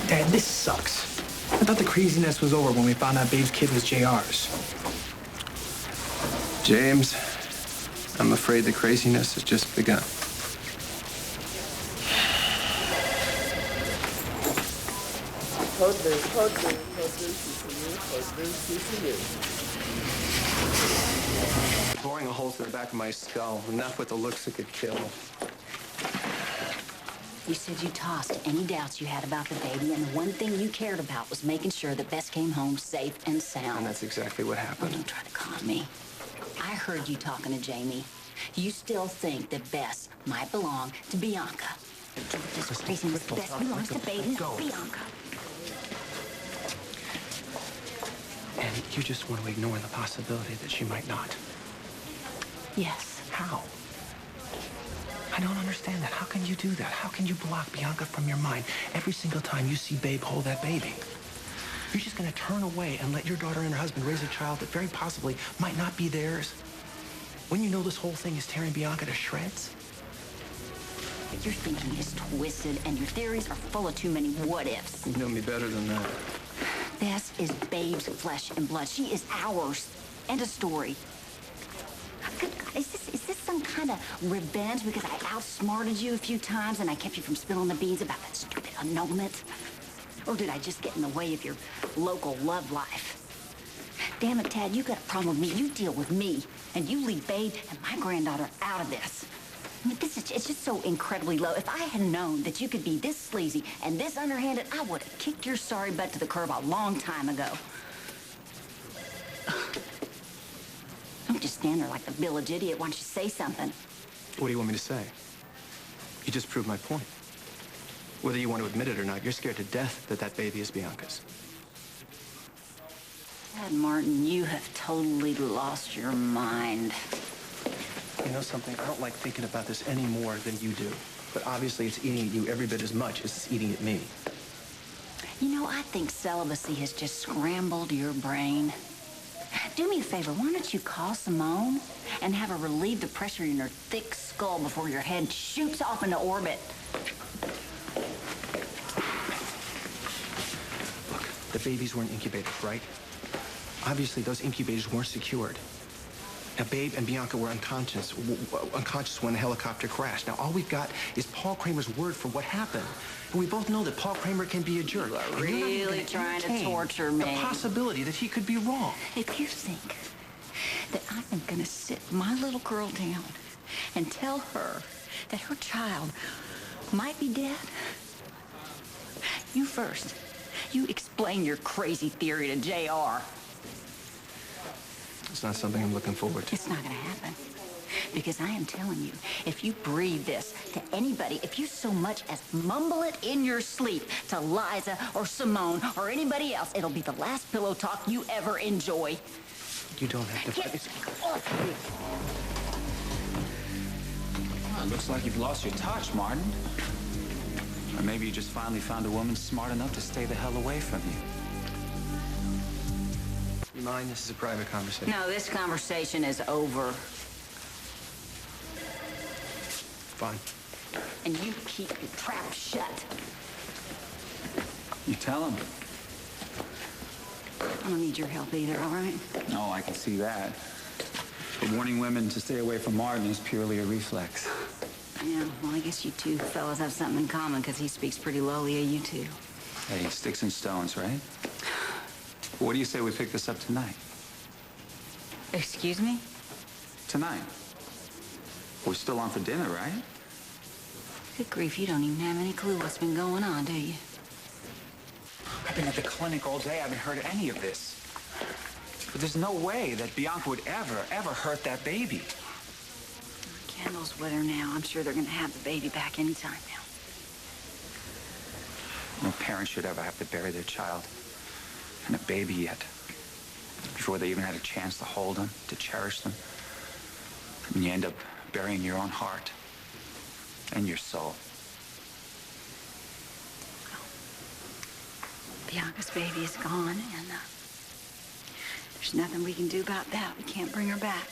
Dad, this sucks. I thought the craziness was over when we found out Babe's kid was JR's. James, I'm afraid the craziness has just begun. Boring a hole through the back of my skull. Enough with the looks that could kill. You said you tossed any doubts you had about the baby, and the one thing you cared about was making sure that Bess came home safe and sound. And that's exactly what Oh, happened. don't try to calm me. I heard you talking to Jamie. You still think that Bess might belong to Bianca. This craziness, Bess belongs to Babe, not Bianca. And you just want to ignore the possibility that she might not. Yes. How? I don't understand that. How can you do that? How can you block Bianca from your mind every single time you see Babe hold that baby? You're just going to turn away and let your daughter and her husband raise a child that very possibly might not be theirs? When you know this whole thing is tearing Bianca to shreds? Your thinking is twisted, and your theories are full of too many what-ifs. You know me better than that. Bess is Babe's flesh and blood. She is ours. End of story. Good God, is this some kind of revenge because I outsmarted you a few times and I kept you from spilling the beans about that stupid annulment? Or did I just get in the way of your local love life? Damn it, Tad, you got a problem with me. You deal with me. And you leave Babe and my granddaughter out of this. I mean, it's just so incredibly low. If I had known that you could be this sleazy and this underhanded, I would have kicked your sorry butt to the curb a long time ago. Don't just stand there like the village idiot. Why don't you say something? What do you want me to say? You just proved my point. Whether you want to admit it or not, you're scared to death that that baby is Bianca's. Dad Martin, you have totally lost your mind. You know something? I don't like thinking about this any more than you do. But obviously it's eating at you every bit as much as it's eating at me. You know, I think celibacy has just scrambled your brain. Do me a favor, why don't you call Simone and have her relieve the pressure in her thick skull before your head shoots off into orbit? Look, the babies weren't incubated, right? Obviously, those incubators weren't secured. Now, Babe and Bianca were unconscious when the helicopter crashed. Now, all we've got is Paul Kramer's word for what happened. And we both know that Paul Kramer can be a jerk. You are really trying to torture me. The possibility that he could be wrong. If you think that I'm gonna sit my little girl down and tell her that her child might be dead, you explain your crazy theory to JR. It's not something I'm looking forward to. It's not gonna happen. Because I am telling you, if you breathe this to anybody, if you so much as mumble it in your sleep to Liza or Simone or anybody else, it'll be the last pillow talk you ever enjoy. You don't have to... Get off me. Well, it looks like you've lost your touch, Martin. Or maybe you just finally found a woman smart enough to stay the hell away from you. You mind? This is a private conversation. No, this conversation is over. Fine. And you keep your trap shut. You tell him. I don't need your help either, all right? No, I can see that. But warning women to stay away from Martin is purely a reflex. Yeah, well, I guess you two fellas have something in common because he speaks pretty lowly of you two. Hey, sticks and stones, right? What do you say we pick this up tonight? Excuse me? Tonight. We're still on for dinner, right? Good grief, you don't even have any clue what's been going on, do you? I've been at the clinic all day. I haven't heard any of this. But there's no way that Bianca would ever hurt that baby. Kendall's with her now. I'm sure they're gonna have the baby back anytime now. No parent should ever have to bury their child and a baby yet before they even had a chance to hold them, to cherish them. And you end up burying your own heart and your soul. Bianca's baby is gone, and there's nothing we can do about that. We can't bring her back.